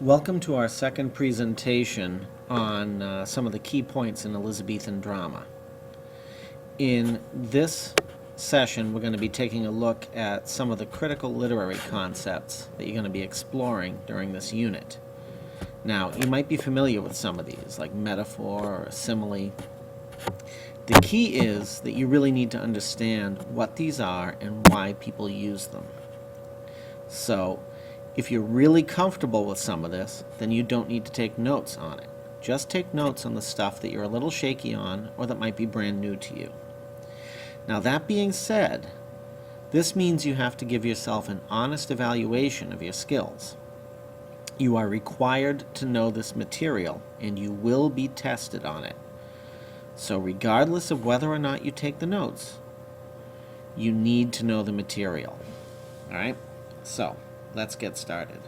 Welcome to our second presentation on some of the key points in Elizabethan drama. In this session, we're going to be taking a look at some of the critical literary concepts that you're going to be exploring during this unit. Now, you might be familiar with some of these, like metaphor or simile. The key is that you really need to understand what these are and why people use them. So, if you're really comfortable with some of this, then you don't need to take notes on it. Just take notes on the stuff that you're a little shaky on or that might be brand new to you. Now, that being said, this means you have to give yourself an honest evaluation of your skills. You are required to know this material, and you will be tested on it. So regardless of whether or not you take the notes, you need to know the material. All right? So, let's get started.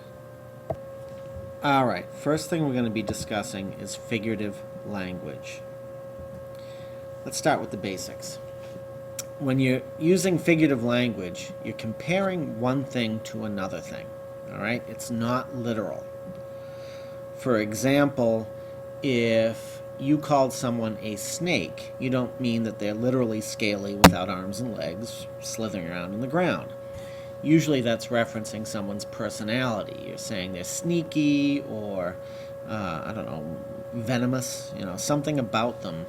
All right, first thing we're going to be discussing is figurative language. Let's start with the basics. When you're using figurative language, you're comparing one thing to another thing. All right? It's not literal. For example, if you called someone a snake, you don't mean that they're literally scaly without arms and legs slithering around in the ground. Usually that's referencing someone's personality. You're saying they're sneaky or, venomous, something about them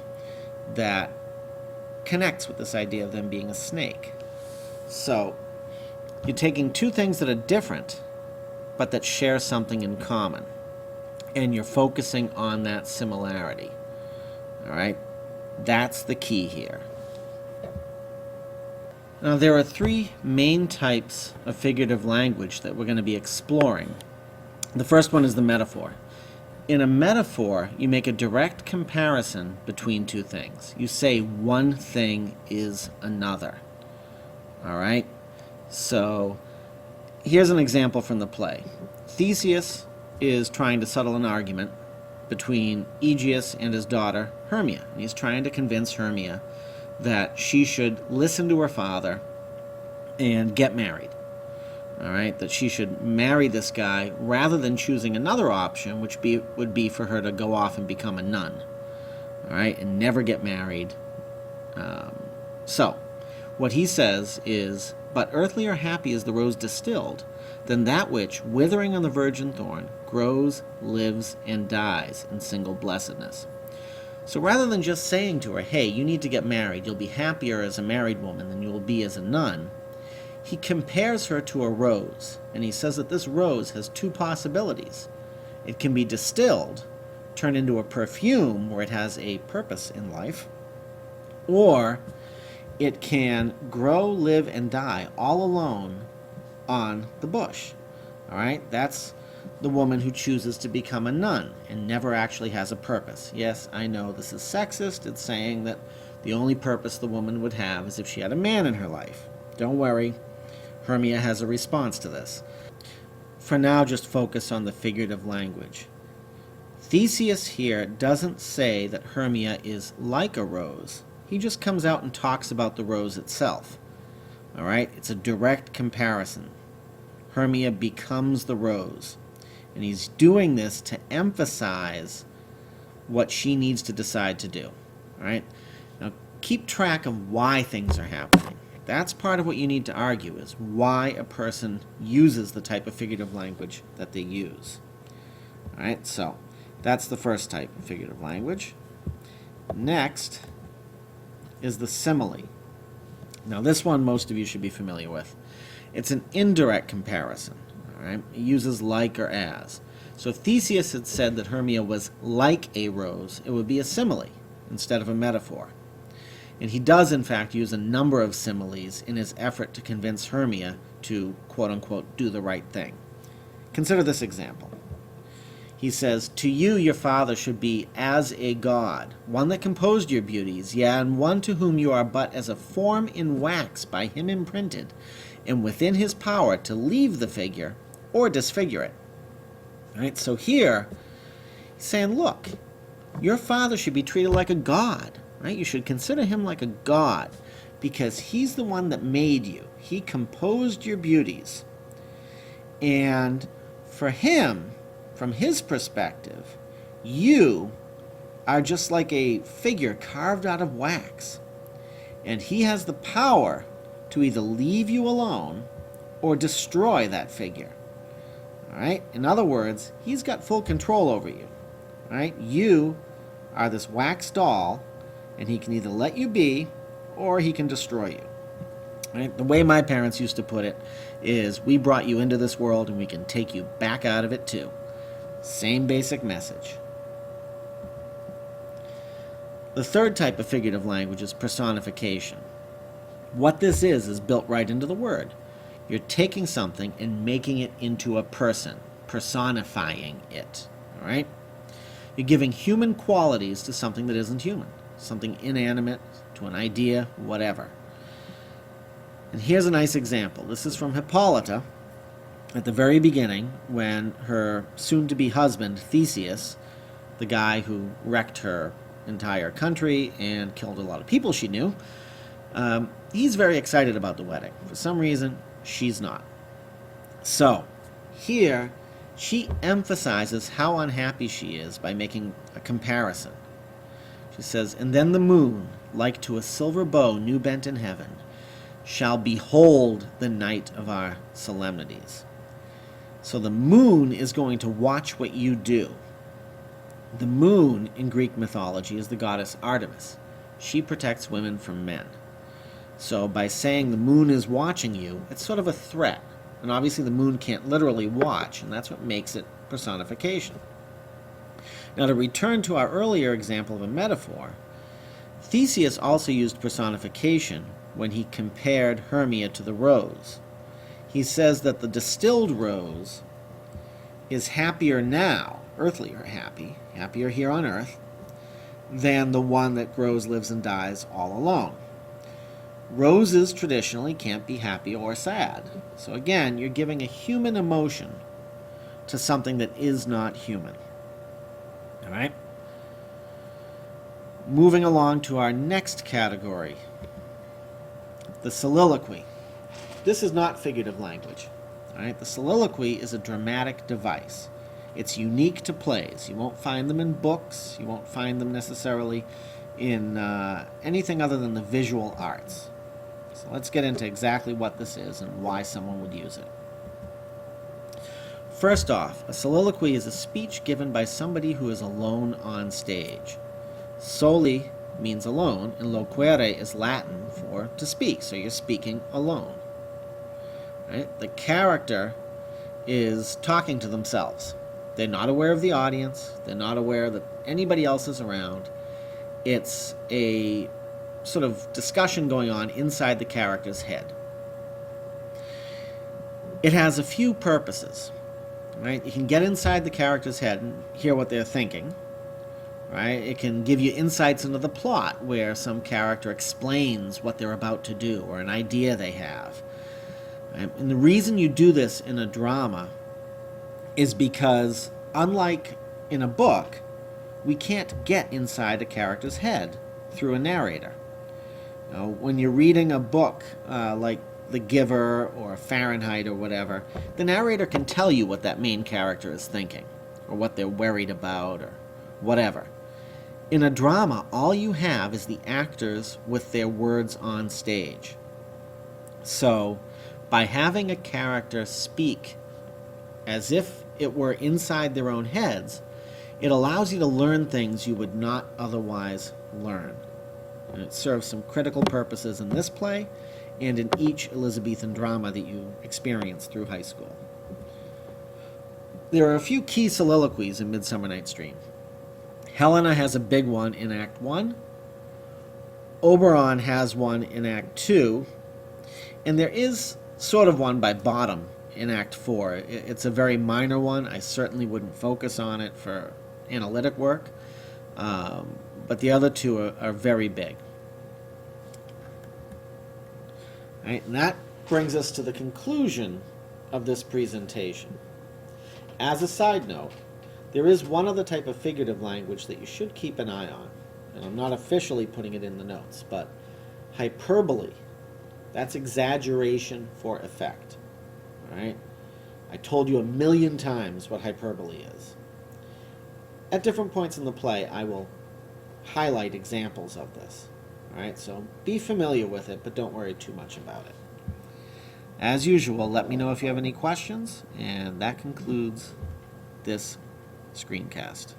that connects with this idea of them being a snake. So you're taking two things that are different, but that share something in common, and you're focusing on that similarity. All right? That's the key here. Now, there are three main types of figurative language that we're going to be exploring. The first one is the metaphor. In a metaphor, you make a direct comparison between two things. You say one thing is another. All right? So, here's an example from the play. Theseus is trying to settle an argument between Aegeus and his daughter, Hermia. And he's trying to convince Hermia that she should listen to her father and get married. All right, that she should marry this guy rather than choosing another option, which would be for her to go off and become a nun. All right, and never get married. So, what he says is, "But earthly or happy is the rose distilled, than that which, withering on the virgin thorn, grows, lives, and dies in single blessedness." So rather than just saying to her, hey, you need to get married, you'll be happier as a married woman than you will be as a nun, he compares her to a rose, and he says that this rose has two possibilities. It can be distilled, turned into a perfume where it has a purpose in life, or it can grow, live, and die all alone on the bush. All right? That's the woman who chooses to become a nun and never actually has a purpose. Yes, I know this is sexist. It's saying that the only purpose the woman would have is if she had a man in her life. Don't worry, Hermia has a response to this. For now, just focus on the figurative language. Theseus here doesn't say that Hermia is like a rose. He just comes out and talks about the rose itself. All right? It's a direct comparison. Hermia becomes the rose. And he's doing this to emphasize what she needs to decide to do. All right? Now, keep track of why things are happening. That's part of what you need to argue, is why a person uses the type of figurative language that they use. All right? So, that's the first type of figurative language. Next is the simile. Now, this one most of you should be familiar with. It's an indirect comparison. Right? It uses like or as. So if Theseus had said that Hermia was like a rose, it would be a simile instead of a metaphor. And he does, in fact, use a number of similes in his effort to convince Hermia to, quote-unquote, do the right thing. Consider this example. He says, "To you your father should be as a god, one that composed your beauties, yea, and one to whom you are but as a form in wax by him imprinted, and within his power to leave the figure or disfigure it." All right, so here he's saying, look, your father should be treated like a god, right? You should consider him like a god because he's the one that made you. He composed your beauties. And for him, From his perspective, you are just like a figure carved out of wax. And he has the power to either leave you alone or destroy that figure. All right? In other words, he's got full control over you. All right? You are this wax doll, and he can either let you be or he can destroy you. All right? The way my parents used to put it is, we brought you into this world and we can take you back out of it too. Same basic message. The third type of figurative language is personification. What this is built right into the word. You're taking something and making it into a person, personifying it. All right? You're giving human qualities to something that isn't human, something inanimate, to an idea, whatever. And here's a nice example. This is from Hippolyta at the very beginning, when her soon-to-be husband, Theseus, the guy who wrecked her entire country and killed a lot of people she knew, he's very excited about the wedding. For some reason, she's not. So, here, she emphasizes how unhappy she is by making a comparison. She says, "And then the moon, like to a silver bow new bent in heaven, shall behold the night of our solemnities." So the moon is going to watch what you do. The moon in Greek mythology is the goddess Artemis. She protects women from men. So by saying the moon is watching you, it's sort of a threat. And obviously the moon can't literally watch, and that's what makes it personification. Now, to return to our earlier example of a metaphor, Theseus also used personification when he compared Hermia to the rose. He says that the distilled rose is happier now, earthlier happy, happier here on earth, than the one that grows, lives, and dies all alone. Roses traditionally can't be happy or sad. So again, you're giving a human emotion to something that is not human. All right? Moving along to our next category, the soliloquy. This is not figurative language. All right? The soliloquy is a dramatic device. It's unique to plays. You won't find them in books. You won't find them necessarily in anything other than the visual arts. So let's get into exactly what this is and why someone would use it. First off, a soliloquy is a speech given by somebody who is alone on stage. Soli means alone, and loquere is Latin for to speak, so you're speaking alone. Right? The character is talking to themselves. They're not aware of the audience. They're not aware that anybody else is around. It's a sort of discussion going on inside the character's head. It has a few purposes. Right? You can get inside the character's head and hear what they're thinking. Right? It can give you insights into the plot, where some character explains what they're about to do or an idea they have. Right? And the reason you do this in a drama is because, unlike in a book, we can't get inside a character's head through a narrator. Now, when you're reading a book like The Giver or Fahrenheit or whatever, the narrator can tell you what that main character is thinking, or what they're worried about, or whatever. In a drama, all you have is the actors with their words on stage. So, by having a character speak as if it were inside their own heads, it allows you to learn things you would not otherwise learn. And it serves some critical purposes in this play and in each Elizabethan drama that you experience through high school. There are a few key soliloquies in Midsummer Night's Dream. Helena has a big one in Act 1. Oberon has one in Act 2. And there is sort of one by Bottom in Act 4. It's a very minor one. I certainly wouldn't focus on it for analytic work. But the other two are very big. All right, and that brings us to the conclusion of this presentation. As a side note, there is one other type of figurative language that you should keep an eye on. And I'm not officially putting it in the notes, but hyperbole. That's exaggeration for effect. All right? I told you a million times what hyperbole is. At different points in the play, I will highlight examples of this. All right, so be familiar with it, but don't worry too much about it. As usual, let me know if you have any questions, and that concludes this screencast.